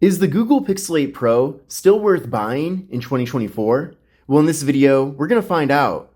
Is the Google Pixel 8 Pro still worth buying in 2024? Well, in this video, we're going to find out.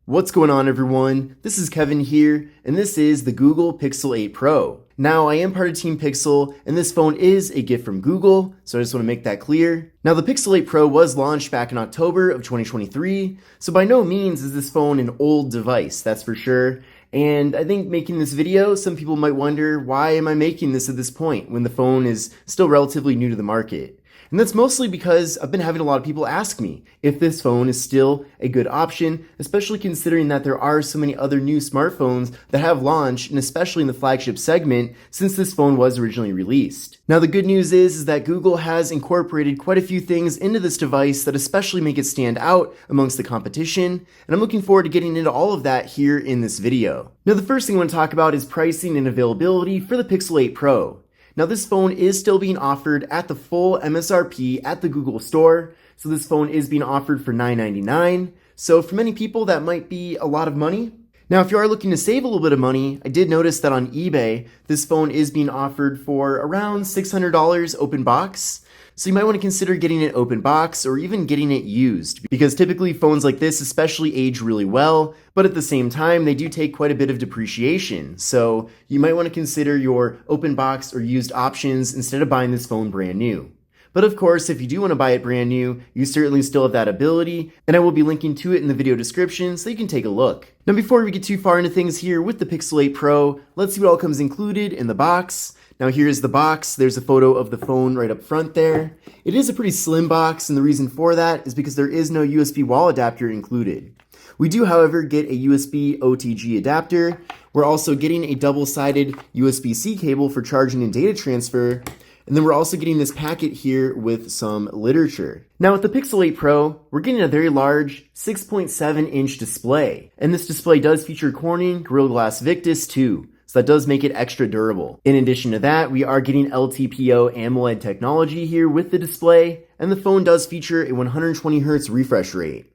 What's going on, everyone? This is Kevin here, and this is the Google Pixel 8 Pro. Now, I am part of Team Pixel, and this phone is a gift from Google, so I just want to make that clear. Now, the Pixel 8 Pro was launched back in October of 2023, so by no means is this phone an old device, that's for sure. And I think making this video, some people might wonder, why am I making this at this point when the phone is still relatively new to the market? And that's mostly because I've been having a lot of people ask me if this phone is still a good option, especially considering that there are so many other new smartphones that have launched, and especially in the flagship segment, since this phone was originally released. Now, the good news is that Google has incorporated quite a few things into this device that especially make it stand out amongst the competition, and I'm looking forward to getting into all of that here in this video. Now, the first thing I want to talk about is pricing and availability for the Pixel 8 Pro. Now, this phone is still being offered at the full MSRP at the Google Store. So this phone is being offered for $999. So for many people, that might be a lot of money. Now, if you are looking to save a little bit of money, I did notice that on eBay, this phone is being offered for around $600 open box. So you might want to consider getting it open box or even getting it used, because typically phones like this especially age really well, but at the same time they do take quite a bit of depreciation. So you might want to consider your open box or used options instead of buying this phone brand new. But of course, if you do want to buy it brand new, you certainly still have that ability, and I will be linking to it in the video description so you can take a look. Now, before we get too far into things here with the Pixel 8 Pro, let's see what all comes included in the box. Now, here's the box. There's a photo of the phone right up front there. It is a pretty slim box, and the reason for that is because there is no USB wall adapter included. We do, however, get a USB OTG adapter. We're also getting a double-sided USB-C cable for charging and data transfer. And then we're also getting this packet here with some literature. Now, with the Pixel 8 Pro, we're getting a very large 6.7-inch display. And this display does feature Corning Gorilla Glass Victus 2. So that does make it extra durable. In addition to that, we are getting LTPO AMOLED technology here with the display, and the phone does feature a 120Hz refresh rate.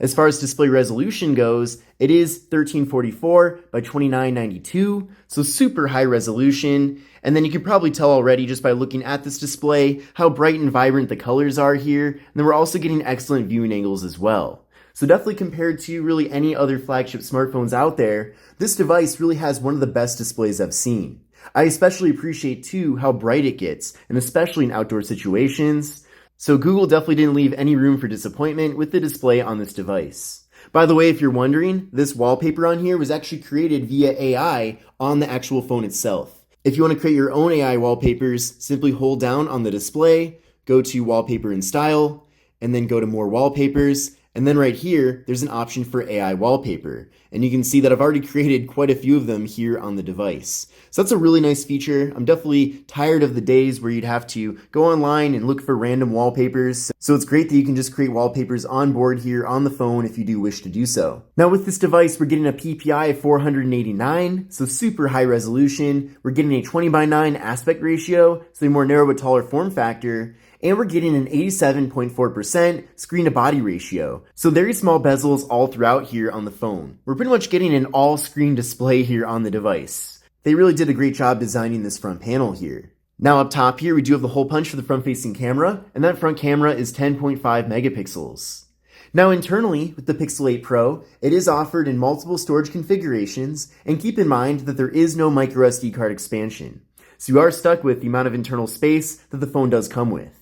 As far as display resolution goes, it is 1344 by 2992, so super high resolution. And then you can probably tell already just by looking at this display how bright and vibrant the colors are here. And then we're also getting excellent viewing angles as well. So definitely compared to really any other flagship smartphones out there, this device really has one of the best displays I've seen. I especially appreciate too how bright it gets, and especially in outdoor situations. So Google definitely didn't leave any room for disappointment with the display on this device. By the way, if you're wondering, this wallpaper on here was actually created via AI on the actual phone itself. If you want to create your own AI wallpapers, simply hold down on the display, go to Wallpaper and Style, and then go to More Wallpapers. And then right here, there's an option for AI wallpaper. And you can see that I've already created quite a few of them here on the device. So that's a really nice feature. I'm definitely tired of the days where you'd have to go online and look for random wallpapers. So it's great that you can just create wallpapers on board here on the phone if you do wish to do so. Now with this device, we're getting a PPI of 489, so super high resolution. We're getting a 20:9 aspect ratio, so a more narrow but taller form factor. And we're getting an 87.4% screen-to-body ratio. So very small bezels all throughout here on the phone. We're pretty much getting an all-screen display here on the device. They really did a great job designing this front panel here. Now up top here, we do have the hole punch for the front-facing camera, and that front camera is 10.5 megapixels. Now internally, with the Pixel 8 Pro, it is offered in multiple storage configurations, and keep in mind that there is no microSD card expansion. So you are stuck with the amount of internal space that the phone does come with.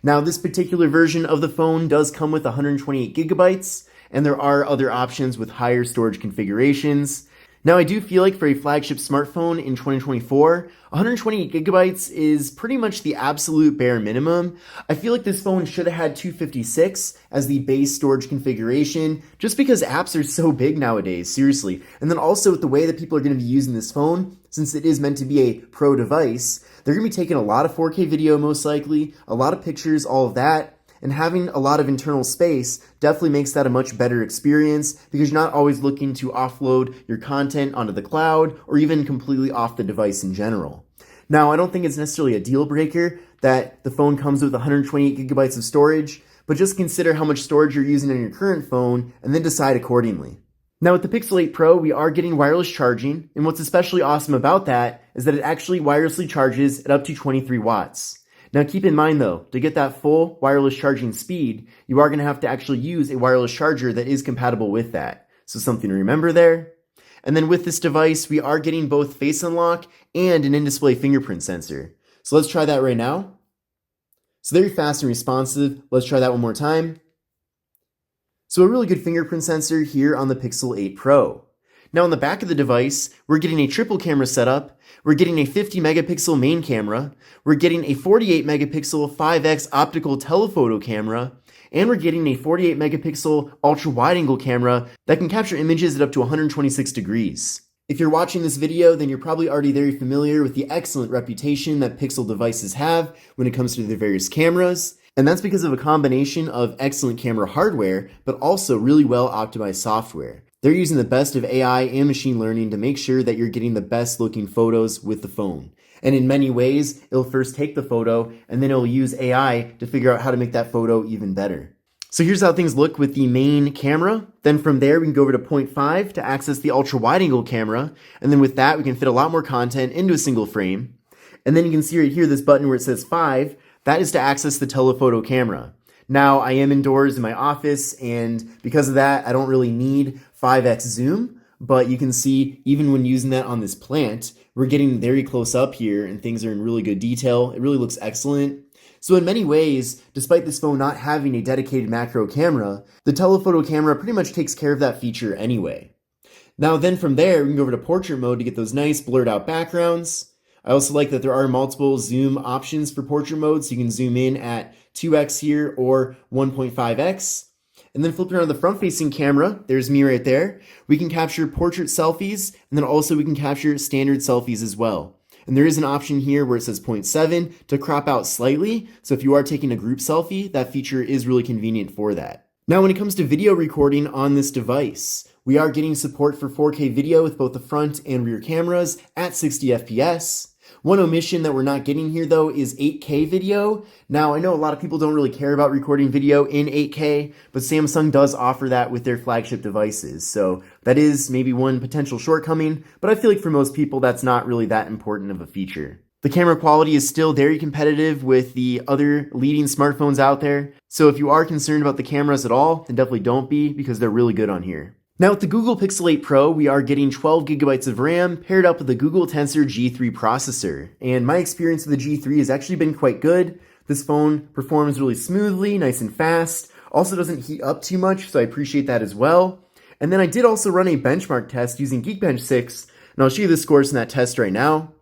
Now, this particular version of the phone does come with 128 gigabytes, and there are other options with higher storage configurations. Now, I do feel like for a flagship smartphone in 2024, 128 gigabytes is pretty much the absolute bare minimum. I feel like this phone should have had 256 as the base storage configuration, just because apps are so big nowadays, seriously. And then also with the way that people are going to be using this phone, since it is meant to be a pro device, they're going to be taking a lot of 4K video most likely, a lot of pictures, all of that. And having a lot of internal space definitely makes that a much better experience because you're not always looking to offload your content onto the cloud or even completely off the device in general. Now, I don't think it's necessarily a deal breaker that the phone comes with 128 gigabytes of storage, but just consider how much storage you're using on your current phone and then decide accordingly. Now with the Pixel 8 Pro, we are getting wireless charging, and what's especially awesome about that is that it actually wirelessly charges at up to 23 watts. Now keep in mind though, to get that full wireless charging speed, you are going to have to actually use a wireless charger that is compatible with that. So something to remember there. And then with this device, we are getting both face unlock and an in-display fingerprint sensor. So let's try that right now. So very fast and responsive. Let's try that one more time. So a really good fingerprint sensor here on the Pixel 8 Pro. Now on the back of the device, we're getting a triple camera setup, we're getting a 50 megapixel main camera, we're getting a 48 megapixel 5x optical telephoto camera, and we're getting a 48 megapixel ultra wide angle camera that can capture images at up to 126 degrees. If you're watching this video, then you're probably already very familiar with the excellent reputation that Pixel devices have when it comes to their various cameras. And that's because of a combination of excellent camera hardware, but also really well optimized software. They're using the best of AI and machine learning to make sure that you're getting the best looking photos with the phone. And in many ways, it'll first take the photo and then it'll use AI to figure out how to make that photo even better. So here's how things look with the main camera. Then from there, we can go over to 0.5 to access the ultra wide angle camera. And then with that, we can fit a lot more content into a single frame. And then you can see right here, this button where it says 5, that is to access the telephoto camera. Now, I am indoors in my office, and because of that, I don't really need 5x zoom, but you can see even when using that on this plant, we're getting very close up here and things are in really good detail. It really looks excellent. So in many ways, despite this phone not having a dedicated macro camera, the telephoto camera pretty much takes care of that feature anyway. Now then from there, we can go over to portrait mode to get those nice blurred out backgrounds. I also like that there are multiple zoom options for portrait mode, so you can zoom in at 2x here or 1.5x. And then flipping around the front-facing camera, there's me right there. We can capture portrait selfies, and then also we can capture standard selfies as well. And there is an option here where it says 0.7 to crop out slightly, so if you are taking a group selfie, that feature is really convenient for that. Now when it comes to video recording on this device, we are getting support for 4K video with both the front and rear cameras at 60 FPS. One omission that we're not getting here though is 8K video. Now I know a lot of people don't really care about recording video in 8K, but Samsung does offer that with their flagship devices. So that is maybe one potential shortcoming, but I feel like for most people that's not really that important of a feature. The camera quality is still very competitive with the other leading smartphones out there. So if you are concerned about the cameras at all, then definitely don't be because they're really good on here. Now with the Google Pixel 8 Pro, we are getting 12 gigabytes of RAM paired up with the Google Tensor G3 processor. And my experience with the G3 has actually been quite good. This phone performs really smoothly, nice and fast. Also doesn't heat up too much, so I appreciate that as well. And then I did also run a benchmark test using Geekbench 6, and I'll show you the scores in that test right now.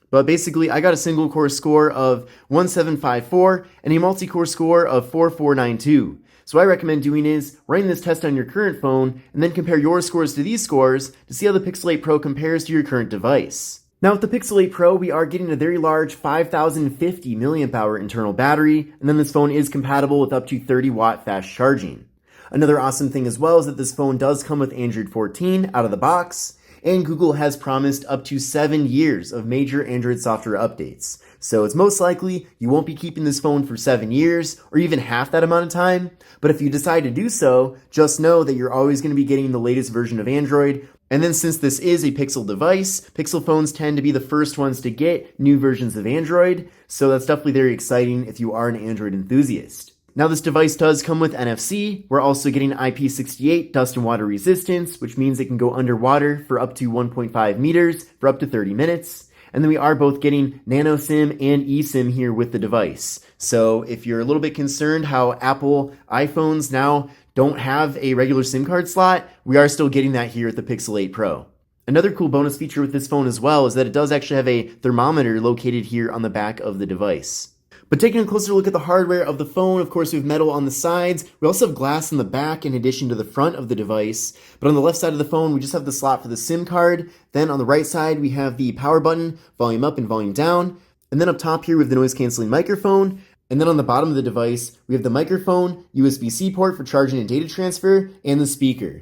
But basically, I got a single core score of 1754 and a multi-core score of 4492. So what I recommend doing is running this test on your current phone and then compare your scores to these scores to see how the Pixel 8 Pro compares to your current device. Now with the Pixel 8 Pro, we are getting a very large 5050 mAh internal battery, and then this phone is compatible with up to 30 watt fast charging. Another awesome thing as well is that this phone does come with Android 14 out of the box, and Google has promised up to 7 years of major Android software updates. So it's most likely you won't be keeping this phone for 7 years or even half that amount of time, but if you decide to do so, just know that you're always going to be getting the latest version of Android. And then since this is a Pixel device, Pixel phones tend to be the first ones to get new versions of Android, so that's definitely very exciting if you are an Android enthusiast. Now this device does come with NFC. We're also getting IP68 dust and water resistance, which means it can go underwater for up to 1.5 meters for up to 30 minutes. And then we are both getting nano SIM and eSIM here with the device. So if you're a little bit concerned how Apple iPhones now don't have a regular SIM card slot, we are still getting that here at the Pixel 8 Pro. Another cool bonus feature with this phone as well is that it does actually have a thermometer located here on the back of the device. But taking a closer look at the hardware of the phone, of course we have metal on the sides. We also have glass in the back in addition to the front of the device. But on the left side of the phone, we just have the slot for the SIM card. Then on the right side, we have the power button, volume up and volume down. And then up top here, we have the noise canceling microphone. And then on the bottom of the device, we have the microphone, USB-C port for charging and data transfer, and the speaker.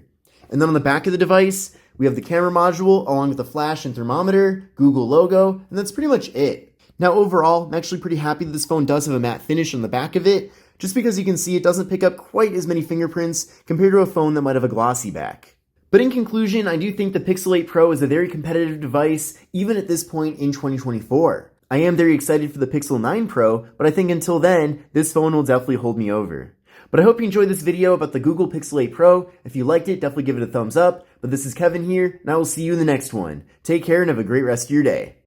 And then on the back of the device, we have the camera module along with the flash and thermometer, Google logo, and that's pretty much it. Now overall, I'm actually pretty happy that this phone does have a matte finish on the back of it, just because you can see it doesn't pick up quite as many fingerprints compared to a phone that might have a glossy back. But in conclusion, I do think the Pixel 8 Pro is a very competitive device, even at this point in 2024. I am very excited for the Pixel 9 Pro, but I think until then, this phone will definitely hold me over. But I hope you enjoyed this video about the Google Pixel 8 Pro. If you liked it, definitely give it a thumbs up. But this is Kevin here, and I will see you in the next one. Take care and have a great rest of your day.